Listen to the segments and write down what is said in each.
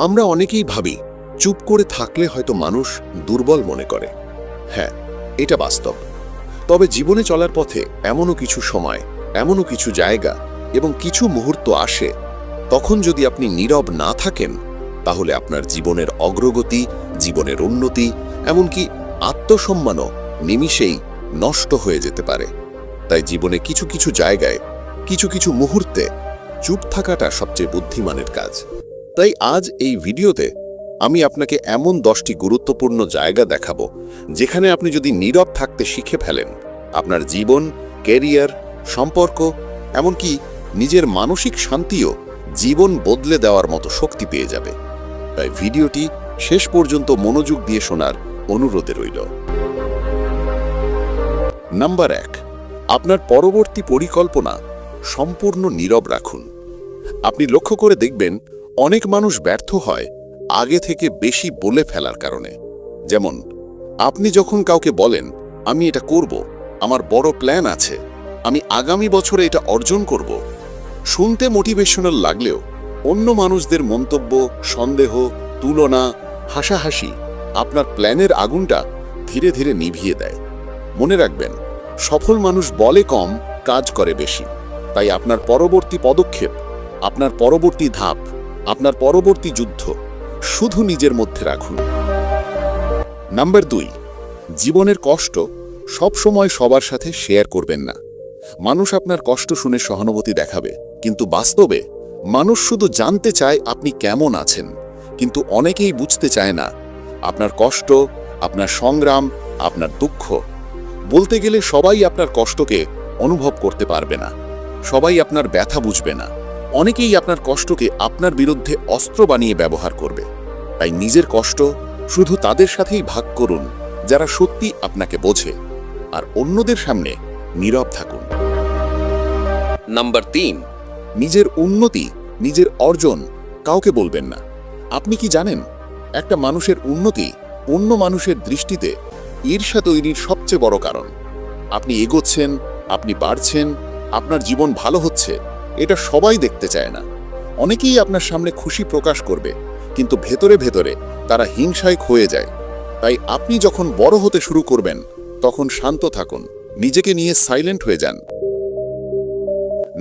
আমরা অনেকেই ভাবি চুপ করে থাকলে হয়তো মানুষ দুর্বল মনে করে। হ্যাঁ, এটা বাস্তব। তবে জীবনে চলার পথে এমনও কিছু সময়, এমনও কিছু জায়গা এবং কিছু মুহূর্ত আসে, তখন যদি আপনি নীরব না থাকেন, তাহলে আপনার জীবনের অগ্রগতি, জীবনের উন্নতি, এমনকি আত্মসম্মানও নিমিষেই নষ্ট হয়ে যেতে পারে। তাই জীবনে কিছু কিছু জায়গায়, কিছু কিছু মুহূর্তে চুপ থাকাটা সবচেয়ে বুদ্ধিমানের কাজ। তাই আজ এই ভিডিওতে আমি আপনাকে এমন 10টি গুরুত্বপূর্ণ জায়গা দেখাবো, যেখানে আপনি যদি নীরব থাকতে শিখে ফেলেন, আপনার জীবন, ক্যারিয়ার, সম্পর্ক, এমনকি নিজের মানসিক শান্তিও জীবন বদলে দেওয়ার মতো শক্তি পেয়ে যাবে। তাই ভিডিওটি শেষ পর্যন্ত মনোযোগ দিয়ে শোনার অনুরোধে রইল। নাম্বার 1, আপনার পরবর্তী পরিকল্পনা সম্পূর্ণ নীরব রাখুন। আপনি লক্ষ্য করে দেখবেন অনেক মানুষ ব্যর্থ হয় আগে থেকে বেশি বলে ফেলার কারণে। যেমন, আপনি যখন কাউকে বলেন, আমি এটা করব, আমার বড় প্ল্যান আছে, আমি আগামী বছরে এটা অর্জন করব, শুনতে মোটিভেশনাল লাগলেও অন্য মানুষদের মন্তব্য, সন্দেহ, তুলনা, হাসাহাসি আপনার প্ল্যানের আগুনটা ধীরে ধীরে নিভিয়ে দেয়। মনে রাখবেন, সফল মানুষ বলে কম, কাজ করে বেশি। তাই আপনার পরবর্তী পদক্ষেপ, আপনার পরবর্তী ধাপ, আপনার পরবর্তী যুদ্ধ শুধু নিজের মধ্যে রাখুন। নাম্বার 2, জীবনের কষ্ট সবসময় সবার সাথে শেয়ার করবেন না। মানুষ আপনার কষ্ট শুনে সহানুভূতি দেখাবে, কিন্তু বাস্তবে মানুষ শুধু জানতে চায় আপনি কেমন আছেন। কিন্তু অনেকেই বুঝতে চায় না আপনার কষ্ট, আপনার সংগ্রাম, আপনার দুঃখ। বলতে গেলে সবাই আপনার কষ্টকে অনুভব করতে পারবে না, সবাই আপনার ব্যথা বুঝবে না। অনেকেই আপনার কষ্টকে আপনার বিরুদ্ধে অস্ত্র বানিয়ে ব্যবহার করবে। তাই নিজের কষ্ট শুধু তাদের সাথেই ভাগ করুন যারা সত্যি আপনাকে বোঝে, আর অন্যদের সামনে নীরব থাকুন। নাম্বার 3, নিজের উন্নতি, নিজের অর্জন কাউকে বলবেন না। আপনি কি জানেন, একটা মানুষের উন্নতি অন্য মানুষের দৃষ্টিতে ঈর্ষা তৈরির সবচেয়ে বড় কারণ। আপনি এগোচ্ছেন, আপনি বাড়ছেন, আপনার জীবন ভালো হচ্ছে, এটা সবাই দেখতে চায় না। অনেকেই আপনার সামনে খুশি প্রকাশ করবে, কিন্তু ভেতরে ভেতরে তারা হিংসায় ক্ষয়ে যায়। তাই আপনি যখন বড় হতে শুরু করবেন, তখন শান্ত থাকুন, নিজেকে নিয়ে সাইলেন্ট হয়ে যান।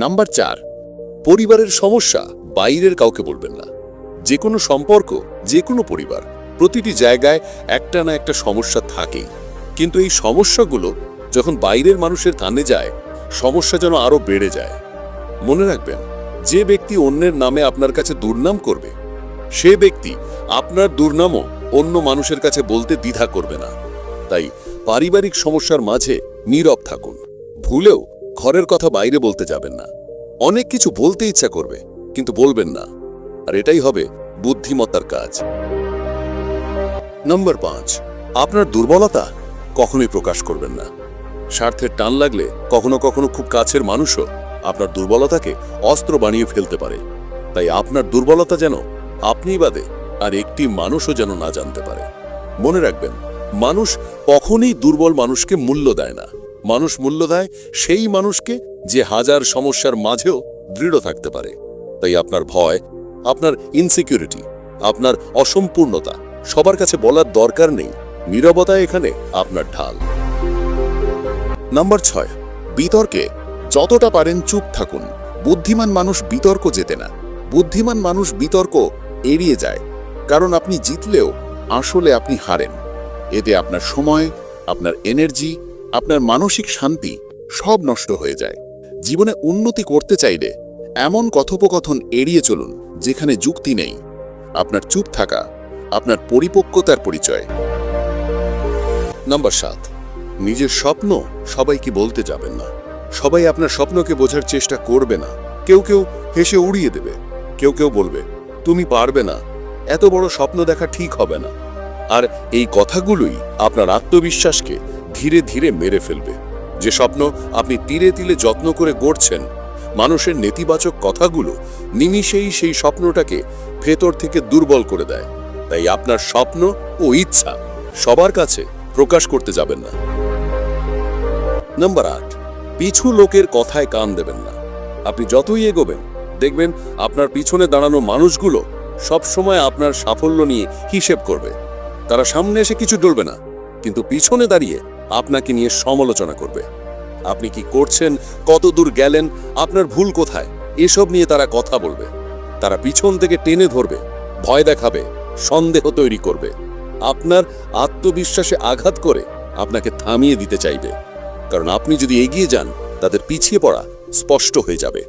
নাম্বার 4, পরিবারের সমস্যা বাইরের কাউকে বলবেন না। যে কোনো সম্পর্ক, যে কোনো পরিবার, প্রতিটি জায়গায় একটা না একটা সমস্যা থাকেই। কিন্তু এই সমস্যাগুলো যখন বাইরের মানুষের কানে যায়, সমস্যা যেন আরো বেড়ে যায়। মনে রাখবেন, যে ব্যক্তি অন্যের নামে আপনার কাছে দুর্নাম করবে, সে ব্যক্তি আপনার দুর্নামও অন্য মানুষের কাছে বলতে দ্বিধা করবে না। তাই পারিবারিক সমস্যার মাঝে নীরব থাকুন। ভুলেও ঘরের কথা বাইরে বলতে যাবেন না। অনেক কিছু বলতে ইচ্ছা করবে, কিন্তু বলবেন না, আর এটাই হবে বুদ্ধিমত্তার কাজ। নাম্বার 5, আপনার দুর্বলতা কখনোই প্রকাশ করবেন না। স্বার্থের টান লাগলে কখনো কখনো খুব কাছের মানুষও আপনার দুর্বলতাকে অস্ত্র বানিয়ে ফেলতে পারে। তাই আপনার দুর্বলতা যেন আপনি বাদে আর একটি মানুষও যেন না জানতে পারে। মনে রাখবেন, মানুষ কখনোই দুর্বল মানুষকে মূল্য দেয় না। মানুষ মূল্য দেয় সেই মানুষকে যে হাজার সমস্যার মাঝেও দৃঢ় থাকতে পারে। তাই আপনার ভয়, আপনার ইনসিকিউরিটি, আপনার অসম্পূর্ণতা সবার কাছে বলার দরকার নেই। নীরবতা এখানে আপনার ঢাল। নাম্বার 6, বিতর্কে যতটা পারেন চুপ থাকুন। বুদ্ধিমান মানুষ বিতর্ক জেতে না, বুদ্ধিমান মানুষ বিতর্ক এড়িয়ে যায়। কারণ আপনি জিতলেও আসলে আপনি হারেন। এতে আপনার সময়, আপনার এনার্জি, আপনার মানসিক শান্তি সব নষ্ট হয়ে যায়। জীবনে উন্নতি করতে চাইলে এমন কথোপকথন এড়িয়ে চলুন যেখানে যুক্তি নেই। আপনার চুপ থাকা আপনার পরিপক্কতার পরিচয়। নাম্বার 7, নিজের স্বপ্ন সবাইকে বলতে যাবেন না। সবাই আপনার স্বপ্নকে বোঝার চেষ্টা করবে না। কেউ কেউ হেসে উড়িয়ে দেবে, কেউ কেউ বলবে তুমি পারবে না, এত বড় স্বপ্ন দেখা ঠিক হবে না। আর এই কথাগুলোই আপনার আত্মবিশ্বাসকে ধীরে ধীরে মেরে ফেলবে। যে স্বপ্ন আপনি তিলে তিলে যত্ন করে গড়ছেন, মানুষের নেতিবাচক কথাগুলো নিমিষেই সেই স্বপ্নটাকে ভেতর থেকে দুর্বল করে দেয়। তাই আপনার স্বপ্ন ও ইচ্ছা সবার কাছে প্রকাশ করতে যাবেন না। নাম্বার 8, পিছু লোকের কথায় কান দেবেন না। আপনি যতই এগোবেন, দেখবেন আপনার পিছনে দাঁড়ানো মানুষগুলো সব সময় আপনার সাফল্য নিয়ে হিসেব করবে। তারা সামনে এসে কিছু বলবে না, কিন্তু পিছনে দাঁড়িয়ে আপনাকে নিয়ে সমালোচনা করবে। আপনি কি করছেন, কত দূর গেলেন, আপনার ভুল কোথায়, এসব নিয়ে তারা কথা বলবে। তারা পিছন থেকে টেনে ধরবে, ভয় দেখাবে, সন্দেহ তৈরি করবে, আপনার আত্মবিশ্বাসে আঘাত করে আপনাকে থামিয়ে দিতে চাইবে। কারণ আপনি যদি এগিয়ে যান, তাদের পিছিয়ে পড়া স্পষ্ট হয়ে যাবে।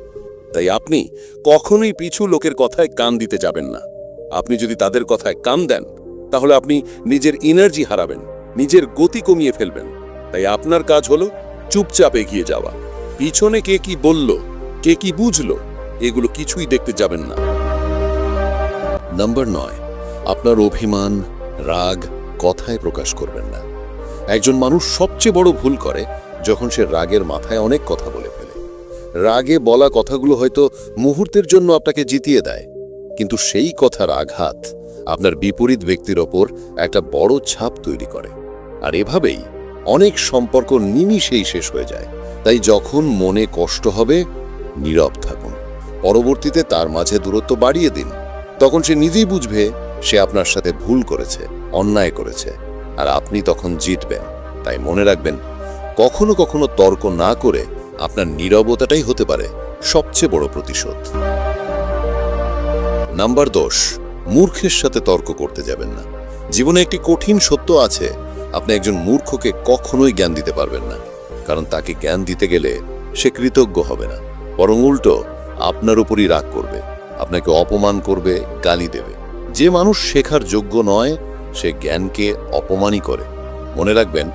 তাই আপনি কখনোই পিছু লোকের কথায় কান দিতে যাবেন না। আপনি যদি তাদের কথায় কান দেন, তাহলে আপনি নিজের এনার্জি হারাবেন, নিজের গতি কমিয়ে ফেলবেন। তাই আপনার কাজ হলো চুপচাপ এগিয়ে যাওয়া। পিছনে কে কি বলল, কে কি বুঝলো, এগুলো কিছুই দেখতে যাবেন না। নাম্বার 9, আপনার অভিমান, রাগ কথায় প্রকাশ করবেন না। একজন মানুষ সবচেয়ে বড় ভুল করে যখন সে রাগের মাথায় অনেক কথা বলে ফেলে। রাগে বলা কথাগুলো হয়তো মুহূর্তের জন্য আপনাকে জিতিয়ে দেয়, কিন্তু সেই কথার আঘাত আপনার বিপরীত ব্যক্তির ওপর একটা বড় ছাপ তৈরি করে। আর এভাবেই অনেক সম্পর্ক নিমিষেই শেষ হয়ে যায়। তাই যখন মনে কষ্ট হবে, নীরব থাকুন। পরবর্তীতে তার মাঝে দূরত্ব বাড়িয়ে দিন। তখন সে নিজেই বুঝবে সে আপনার সাথে ভুল করেছে, অন্যায় করেছে, আর আপনি তখন জিতবেন। তাই মনে রাখবেন, কখনো কখনো তর্ক না করে আপনার নীরবতাটাই হতে পারে সবচেয়ে বড় প্রতিশোধ। নাম্বার 10, মূর্খের সাথে তর্ক করতে যাবেন না। জীবনে একটি কঠিন সত্য আছে, আপনি একজন মূর্খকে কখনোই জ্ঞান দিতে পারবেন না। কারণ তাকে জ্ঞান দিতে গেলে সে কৃতজ্ঞ হবে না, বরং উল্টো আপনার উপরই রাগ করবে, আপনাকে অপমান করবে, গালি দেবে। যে মানুষ শেখার যোগ্য নয়, সে জ্ঞানকে অপমানই করে। মনে রাখবেন,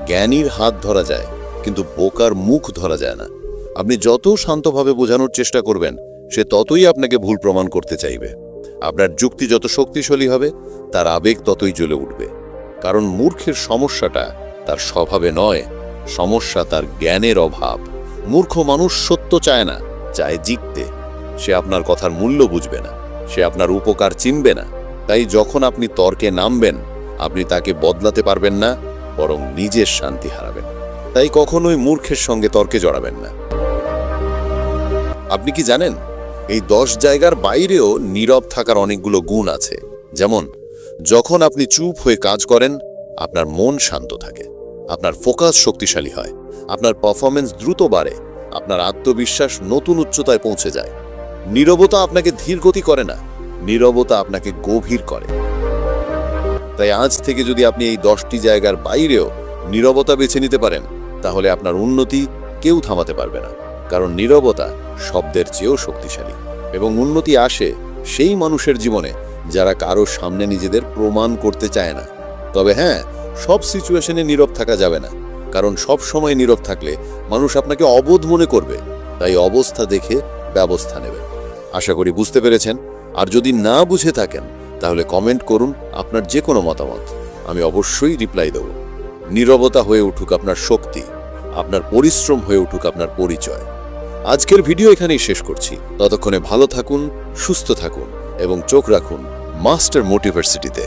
জ্ঞানীর হাত ধরা যায়, কিন্তু বোকার মুখ ধরা যায় না। আপনি যত শান্তভাবে বোঝানোর চেষ্টা করবেন, সে ততই আপনাকে ভুল প্রমাণ করতে চাইবে। আপনার যুক্তি যত শক্তিশালী হবে, তার আবেগ ততই জ্বলে উঠবে। কারণ মূর্খের সমস্যাটা তার স্বভাবে নয়, সমস্যা তার জ্ঞানের অভাব। মূর্খ মানুষ সত্য চায় না, চায় জিততে। সে আপনার কথার মূল্য বুঝবে না, সে আপনার উপকার চিনবে না। তাই যখন আপনি তর্কে নামবেন, আপনি তাকে বদলাতে পারবেন না, বরং নিজের শান্তি হারাবেন। তাই কখনোই মূর্খের সঙ্গে তর্কে জড়াবেন না। আপনি কি জানেন, এই 10 জায়গার বাইরেও নীরব থাকার অনেকগুলো গুণ আছে। যেমন, যখন আপনি চুপ হয়ে কাজ করেন, আপনার মন শান্ত থাকে, আপনার ফোকাস শক্তিশালী হয়, আপনার পারফরমেন্স দ্রুত বাড়ে, আপনার আত্মবিশ্বাস নতুন উচ্চতায় পৌঁছে যায়। নীরবতা আপনাকে ধীর গতি করে না, নীরবতা আপনাকে গভীর করে। তাই আজ থেকে যদি আপনি এই 10টি জায়গার বাইরেও নীরবতা বেছে নিতে পারেন, তাহলে আপনার উন্নতি কেউ থামাতে পারবে না। কারণ নীরবতা শব্দের চেয়েও শক্তিশালী, এবং উন্নতি আসে সেই মানুষের জীবনে যারা কারো সামনে নিজেদের প্রমাণ করতে চায় না। তবে হ্যাঁ, সব সিচুয়েশনে নীরব থাকা যাবে না, কারণ সব সময় নীরব থাকলে মানুষ আপনাকে অবোধ মনে করবে। তাই অবস্থা দেখে ব্যবস্থা নেবেন। আশা করি বুঝতে পেরেছেন। আর যদি না বুঝে থাকেন, তাহলে কমেন্ট করুন আপনার যে কোনো মতামত, আমি অবশ্যই রিপ্লাই দেব। নীরবতা হয়ে উঠুক আপনার শক্তি, আপনার পরিশ্রম হয়ে উঠুক আপনার পরিচয়। আজকের ভিডিও এখানেই শেষ করছি। ততক্ষণে ভালো থাকুন, সুস্থ থাকুন এবং চোখ রাখুন মাস্টার মোটিভার্সিটিতে।